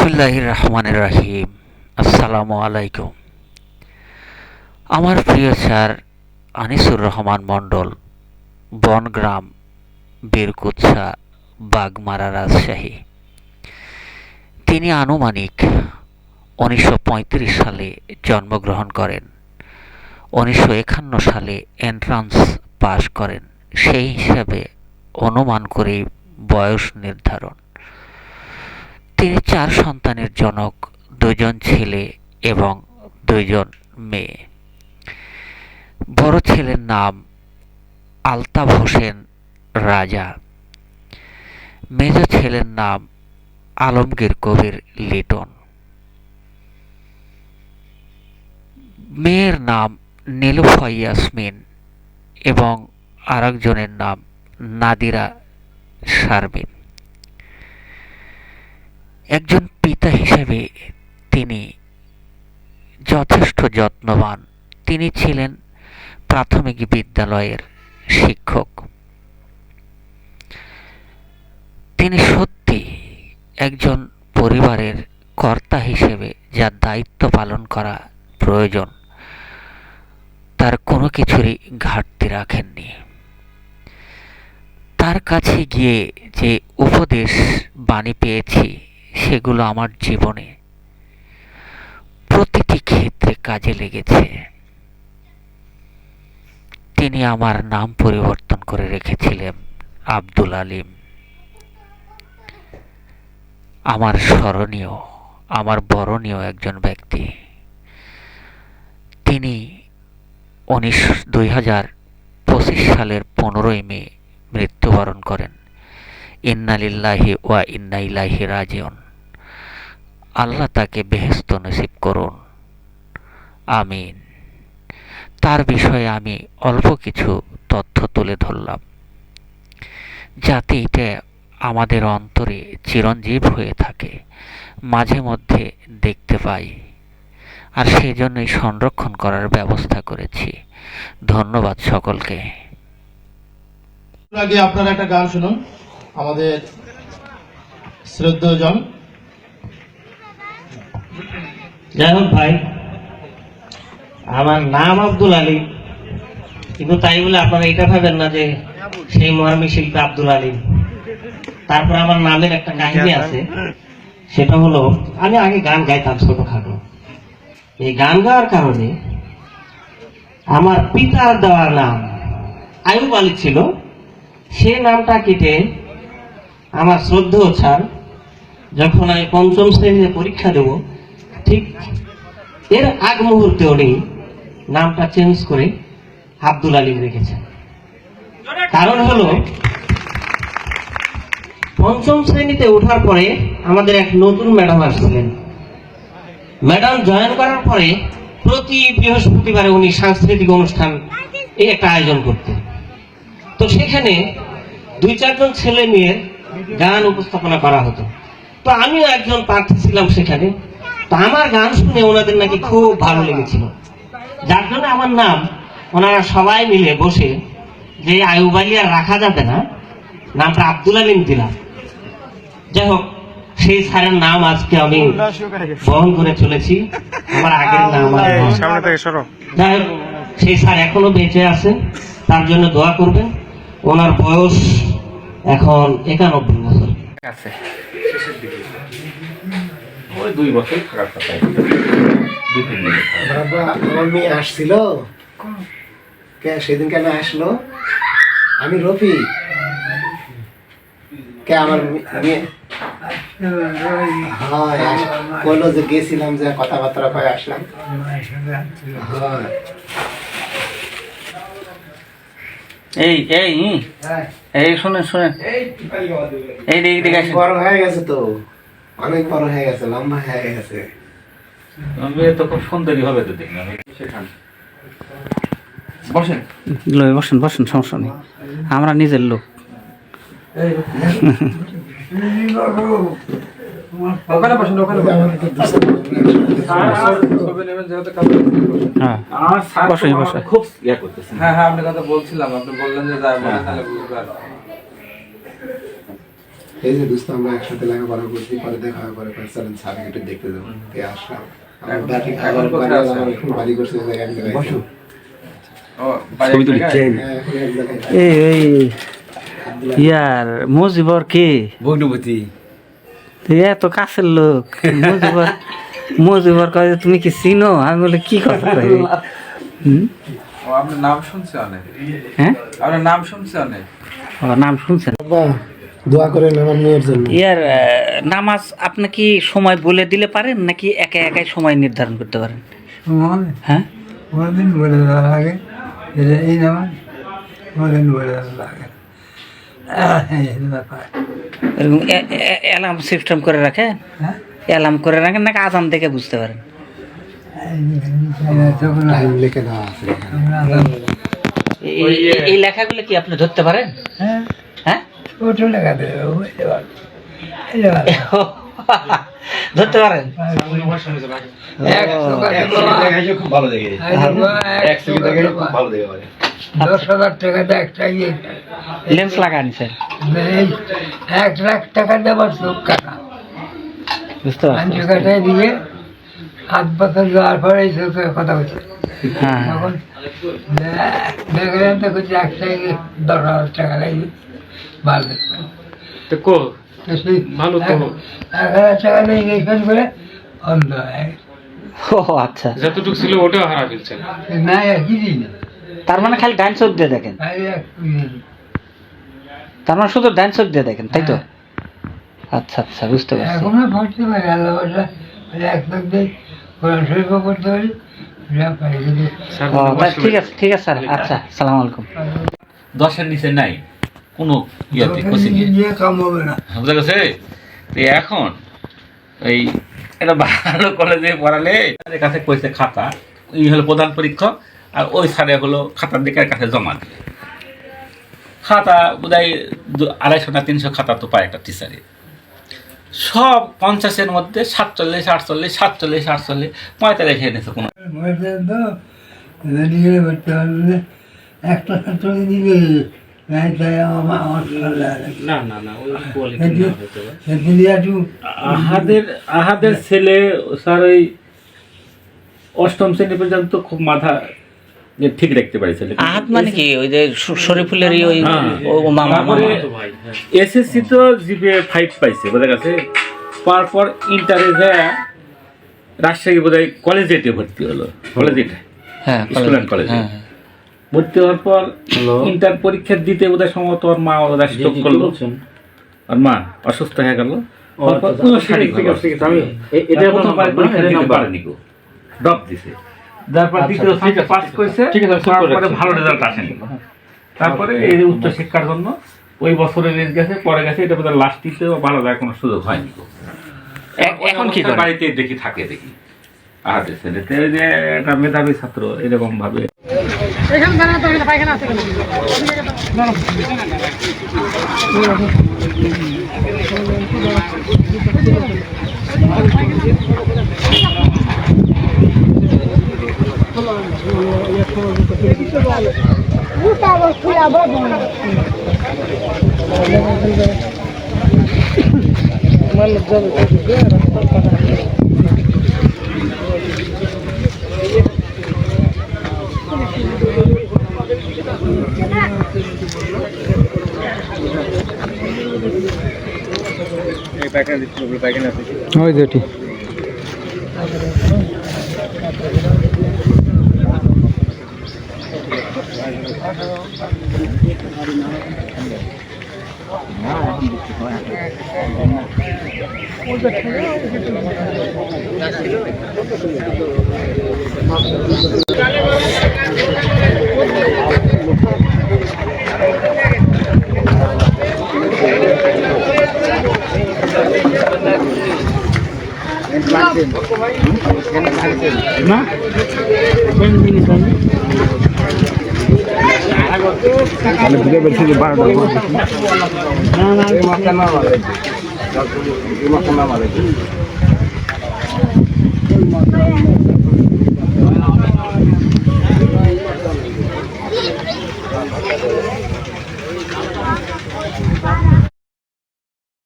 বিসমিল্লাহির রহমানির রহিম। আসসালামু আলাইকুম। আমার প্রিয় স্যার আনিসুর রহমান মণ্ডল, বনগ্রাম, বীরকুৎসা, বাগমারা, রাজশাহী। তিনি আনুমানিক 1935 সালে জন্মগ্রহণ করেন। 1951 সালে এন্ট্রান্স পাশ করেন। সেই হিসাবে অনুমান করেই বয়স নির্ধারণ। তিনি 4 সন্তানের জনক, 2 জন ছেলে এবং 2 জন মেয়ে। বড় ছেলের নাম আলতাফ হোসেন রাজা, মেজ ছেলের নাম আলমগীর কবির লিটন, মেয়ের নাম নীলুফা ইয়াসমিন এবং আরেকজনের নাম নাদিরা শারমিন। একজন পিতা হিসেবে তিনি যথেষ্ট যত্নবান। তিনি ছিলেন প্রাথমিক বিদ্যালয়ের শিক্ষক। তিনি সত্যি একজন পরিবারের কর্তা হিসেবে যার দায়িত্ব পালন করা প্রয়োজন, তার কোনো কিছুরই ঘাটতি রাখেননি। তার কাছে গিয়ে যে উপদেশ বাণী পেয়েছি, সেগুলো আমার জীবনে প্রতিটি ক্ষেত্রে কাজে লেগেছে। তিনি আমার নাম পরিবর্তন করে রেখেছিলেন আব্দুল আলিম। আমার স্মরণীয়, আমার বরণীয় একজন ব্যক্তি। তিনি 2025 সালের 15ই মে মৃত্যুবরণ করেন। ইন্না লিল্লাহি ওয়া ইন্না ইলাইহি রাজিউন। আল্লাহ তাকে বেহেশত নসিব করুন, আমিন। তার বিষয়ে আমি অল্প কিছু তথ্য তুলে ধরলাম, যাতে এটা আমাদের অন্তরে চিরঞ্জীব হয়ে থাকে, মাঝে মধ্যে দেখতে পাই, আর সেই জন্যই সংরক্ষণ করার ব্যবস্থা করেছি। ধন্যবাদ সকলকে। আগে আপনারা একটা গান শুনুন, আমাদের শ্রদ্ধেয়জন। যাই হোক ভাই, আমার নাম আব্দুল আলী, কিন্তু তাই বলে আপনারা এটা ভাবেন না যে সেই মহামী শিল্পী আব্দুল আলী। তারপর আমার নামের একটা কাহিনী আছে। সেটা হলো, আমি আগে গান গাইতাম ছোটখাটো। এই গান গাওয়ার কারণে আমার পিতার দেওয়ার নাম আয়ুব আলী ছিল। সে নামটা কেটে আমার শ্রদ্ধেয় স্যার, যখন আমি 5ম শ্রেণীতে পরীক্ষা দেব, ঠিক এর আগ মুহূর্তে উনি নামটা চেঞ্জ করে আব্দুল আলী রেখেছেন। কারণ হলো, 5ম শ্রেণীতে ওঠার পরে আমাদের এক নতুন ম্যাডাম আসছিলেন। ম্যাডাম জয়েন করার পরে প্রতি বৃহস্পতিবারে উনি সাংস্কৃতিক অনুষ্ঠান এই একটা আয়োজন করতেন। তো সেখানে 2-4 জন ছেলে মেয়ের গান উপস্থাপনা করা হতো। তো আমিও একজন প্রার্থী ছিলাম সেখানে। তো আমার গান শুনে ওনাদের নাকি খুব ভালো লেগেছিল, যার জন্য আমার নাম ওনারা সবাই মিলে বসে, যে আয়ুব আলী আর রাখা যাবে না, নামটা আব্দুল আলিম দিলাম। যাই হোক, সেই স্যারের নাম আজকে আমি বহন করে চলেছি। আমার আগের নাম যাই হোক, সেই স্যার এখনো বেঁচে আছেন, তার জন্য দোয়া করবেন। ওনার বয়স এখন 91 বছর আছে। ওই 2 বছর থাকার কথা। বাবা, আমার মেয়ে আসছিল, সেদিন কেন আসলো? আমি রফি, কে আমার মেয়ে বললো যে গেছিলাম, যে কথাবার্তা কয়ে আসলাম। এই এই এই শোনেন শোনেন, এই দিকে আসেন। বড় হয়ে গেছে তো, অনেক বড় হয়ে গেছে, লম্বা হয়ে গেছে। মেয়ে তো খুব সুন্দরী হবে তো দেখলাম। বসেন বসেন বসেন, সমস্যা নেই, আমরা নিজের লোক। ওখানে বসেন, ওখানে খুব ইয়া করতেছেন। হ্যাঁ হ্যাঁ, আপনার কথা বলছিলাম, আপনি বললেন যে যাই বলে তাহলে বুঝবে। এই যে দোস্ত আমরা একসাথে লেখাপড়া করছি, পরে দেখা হয়, পরে চলেন স্যার একটু দেখতে যাবো, আসলাম। আমার বাড়ি আবার বাড়ি করছে এক জায়গায়। বসো। এই ইয়ার মুজিবর কে বৈনবতী এত কাছের লোক। মুজিবর কয় যে তুমি কি চিনো? আমি বলে কি কথা কই? আপনার নাম শুনছে অনেক, হ্যাঁ আপনার নাম শুনছে অনেক। নাম শুনছেন? বাবা দোয়া করেন আমার মেয়ের জন্য। ইয়ার নামাজ আপনি কি সময় বলে দিলে পারেন নাকি একা একাই সময় নির্ধারণ করতে পারেন? হ্যাঁ কোনদিন বলে দেওয়া লাগে এই নামাজ, কোনদিন বলে দেওয়া লাগে এরকম অ্যালার্ম সিস্টেম করে রাখেন? অ্যালার্ম করে রাখেন নাকি আজান দেখে বুঝতে পারেন? টাইম লিখে দেওয়া আছে। এই লেখাগুলো কি আপনি ধরতে পারেন? হ্যাঁ ছোট লেখা দেবে ধরতে পারেন? খুব ভালো দেখে, 10,000 টাকাতে একটা লেন্স লাগান স্যার, 1 লাখ টাকা দেবার চোখ কাটা, বুঝতে পারছেন? কাটায় দিয়ে 7 বছর যাওয়ার পরে এই চোখের কথা বলছে। হ্যাঁ তখন দেখলেন তো কিছু একটা 10,000 টাকা লাগবে, ভালো ভালো তো 1,000 টাকা দিয়ে ইঞ্জেকশন করে অন্ধ হয়। ও আচ্ছা, যতটুকু ছিল ওটাও হারা ফেলছেন। না আর কিছুই না, তার মানে খালি ডান চোখ দিয়ে দেখেন? তার মানে শুধু ডান চোখ দিয়ে দেখেন, তাই তো? আচ্ছা আচ্ছা, বুঝতে পারছি। এখনো পড়তে পারি, আল্লাহ বললা এক চোখ দিয়ে কোরআন শরীফও পড়তে পারি। ও, ঠিক আছে ঠিক আছে স্যার, আচ্ছা সালাম আলাইকুম। 10-এর নিচে নাই কোনো ইয়াতে কোচিংয়ে, কাম হবে না। বুঝা গেছে? তো এখন এই এটা ভালো কলেজে পড়ালে তাদের কাছে কইছে খাতা, এই হলো প্রধান পরীক্ষক, আর ওই স্যারে হলো খাতার দিকে কাছে জমা দিবে। খাতা বোধহয় 250 না 300 খাতা তো পায় একটা টিচারে। সব 50-এর মধ্যে 47, 48, 47, 48, 45 এনেছে কোনো। একটা ছাত্রকে দিবে আহাদের ছেলে স্যার ওই 8ম শ্রেণী পর্যন্ত খুব মাথা ঠিক রাখতে পারছিল। আহাত মানে কি ওই যে শরীফুলেরই ওই মামা? এসএসসি তো জিপিএ 5 পাইছে, বোঝা গেছে? তারপর ইন্টারে যায় রাজশাহী বোধহয় কলেজেতে ভর্তি হলো, কলেজেতে, হ্যাঁ স্টুডেন্ট কলেজে ভর্তি হওয়ার পর ইন্টার পরীক্ষা দিতে বোধহয় সম্ভবত ওর মা ওরা স্ট্রোক করলো, আর মা অসুস্থ হয়ে গেল। ড্রপ দিছে, তারপর দ্বিতীয় শ্রেণীতে পাস করেছে, তারপরে ভালো রেজাল্ট আসেনি। তারপরে এই যে উচ্চ শিক্ষার জন্য ওই বছরে রেজ গেছে, পরে গেছে, এটা বোধহয় লাস্ট দিতে ভালো যায় কোনো সুযোগ হয়নি। এখন কি বাড়িতে দেখি থাকে, দেখি আহাদের ছেলেতে যে একটা মেধাবী ছাত্র এরকম ভাবে। ওই যেটি তাহলে বুঝে পেরেছি যে 12টা